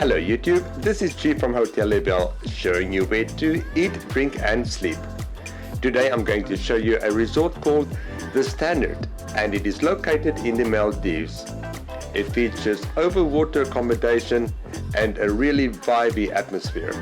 Hello YouTube, this is G from Hotel Lebel showing you where to eat, drink and sleep. Today I'm going to show you a resort called The Standard and it is located in the Maldives. It features overwater accommodation and a really vibey atmosphere.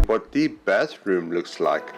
What the bathroom looks like.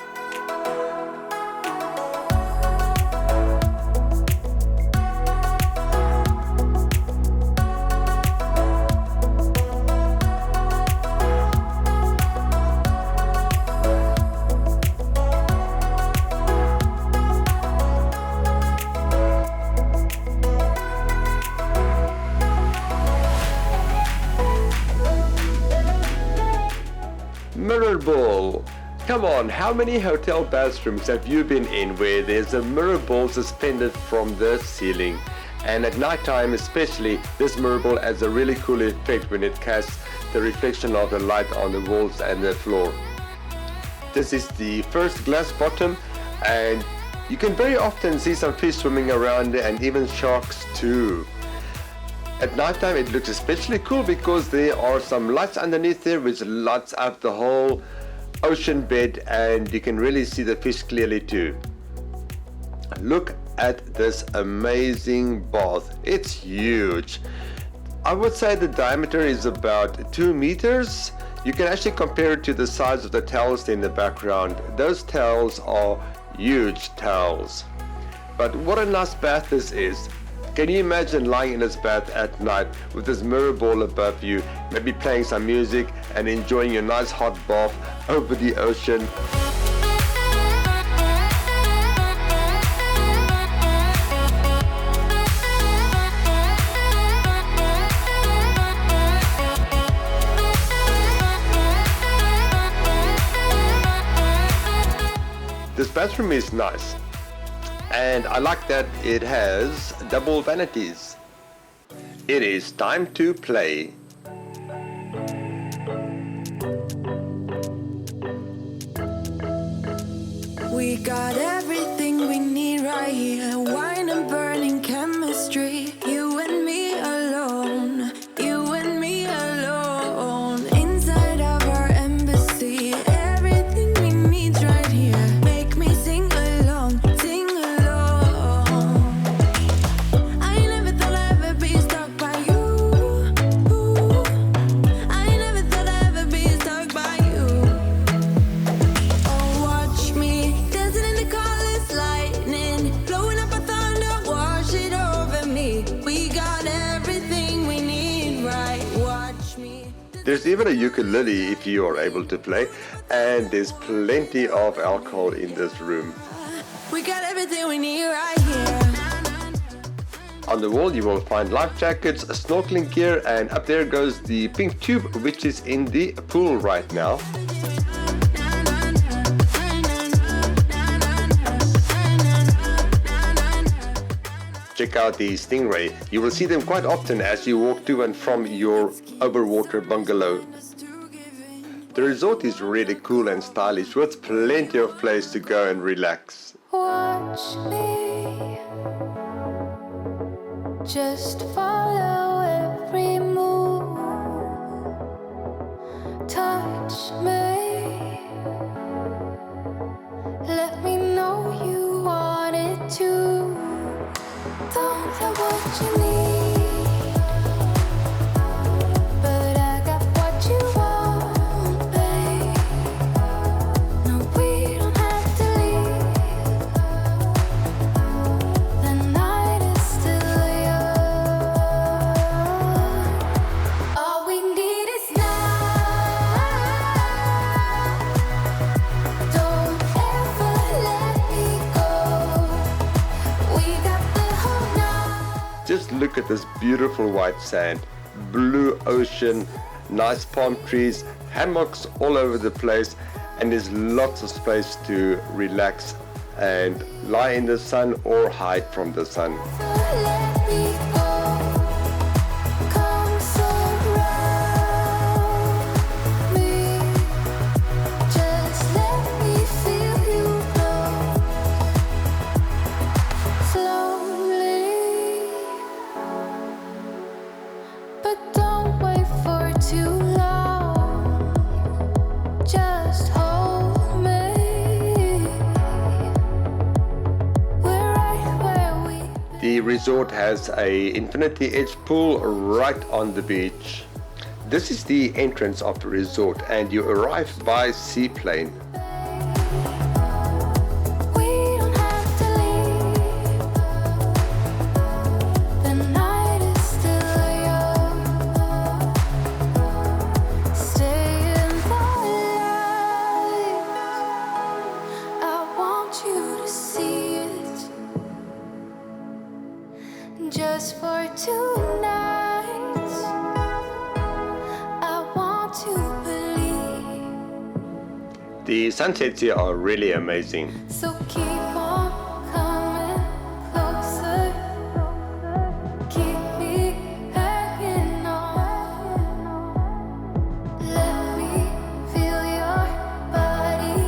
Mirror ball. Come on, how many hotel bathrooms have you been in where there's a mirror ball suspended from the ceiling? And at night time especially, this mirror ball has a really cool effect when it casts the reflection of the light on the walls and the floor. This is the first glass bottom and you can very often see some fish swimming around there and even sharks too. At night time it looks especially cool because there are some lights underneath there which lights up the whole ocean bed and you can really see the fish clearly too. Look at this amazing bath. It's huge. I would say the diameter is about 2 meters. You can actually compare it to the size of the towels in the background. Those towels are huge towels. But what a nice bath this is. Can you imagine lying in this bath at night with this mirror ball above you, maybe playing some music and enjoying your nice hot bath over the ocean? This bathroom is nice. And I like that it has double vanities. It is time to play. We got everything we need right here. Wine and burning chemistry. You and me alone. You and me alone. Inside of our embassy. Everything we need right here. Make me sing along. Sing along. I never thought I'd ever be stuck by you. I never thought I'd ever be stuck by you. Oh, watch me dancing in the colors, lightning, blowing up a thunder, wash it over me. We got everything we need, right? Watch me. There's even a ukulele if you are able to play, and there's plenty of alcohol in this room. We got everything we need right here. On the wall you will find life jackets, snorkeling gear, and up there goes the pink tube which is in the pool right now. check out the stingray. You will see them quite often as you walk to and from your Overwater bungalow. The resort is really cool and stylish with plenty of place to go and relax. Watch me, just follow every move. Touch me, let me know you want it too. Don't have what you need, but I got what you want, babe. No, we don't have to leave. The night is still young. All we need is now. Don't ever let me go. We got the whole night. Just look at this beautiful white sand, blue ocean, nice palm trees, hammocks all over the place, and there's lots of space to relax and lie in the sun or hide from the sun. Let me go. Come surround me. Just let me feel you glow. Slowly, but don't wait for too long. Just hold me. We're right where we. The resort has a infinity edge pool right on the beach. This is the entrance of the resort and you arrive by seaplane. We don't have to leave. The night is still young. Stay in the light. I want you to see it. Just for tonight, I want to believe. The sunsets here are really amazing. So keep on coming closer. Keep me hanging on. Let me feel your body.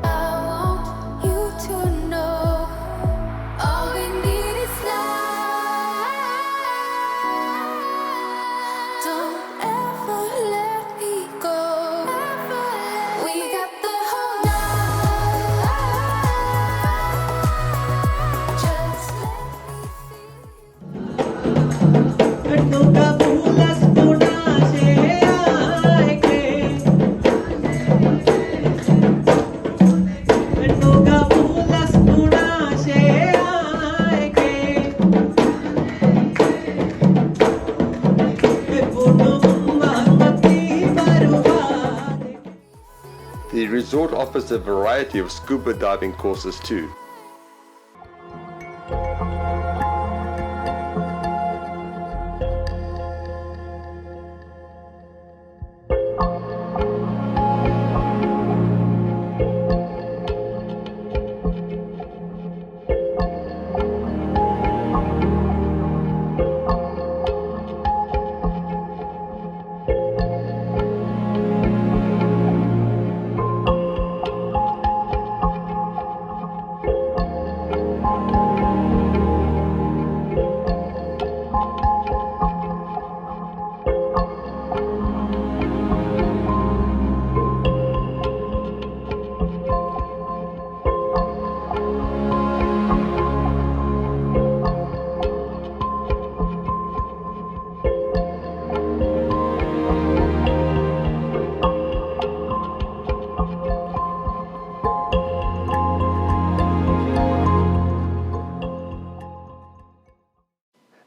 I want you to know. All we need is love. Don't ever let me go. We got the whole night. Just let me feel. The resort offers a variety of scuba diving courses too.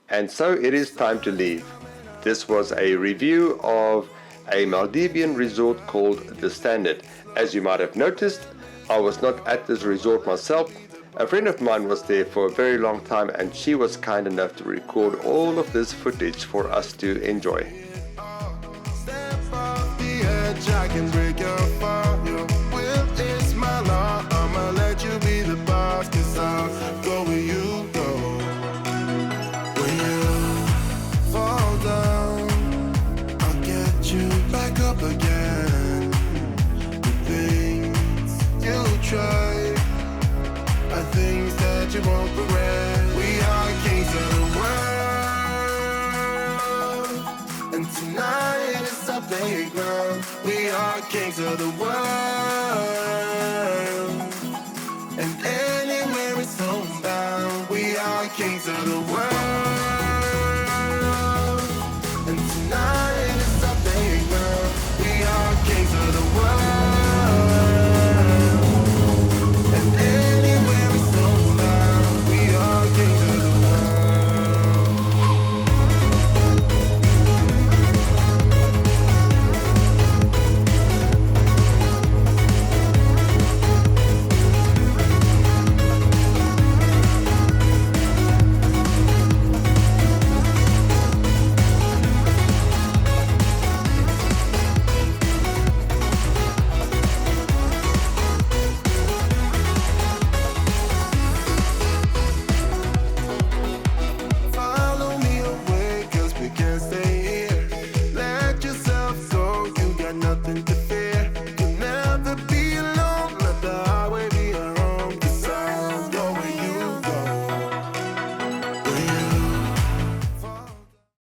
And so it is time to leave. This was a review of a Maldivian resort called The Standard. As you might have noticed, I was not at this resort myself. A friend of mine was there for a very long time and she was kind enough to record all of this footage for us to enjoy. Step off the edge, I can break your fall. Your will is my law. I'ma let you be the boss, 'cause I'll go where you go. won't regret. We are kings of the world, and tonight is our playground. We are kings of the world, and anywhere it's homebound. We are kings of the world.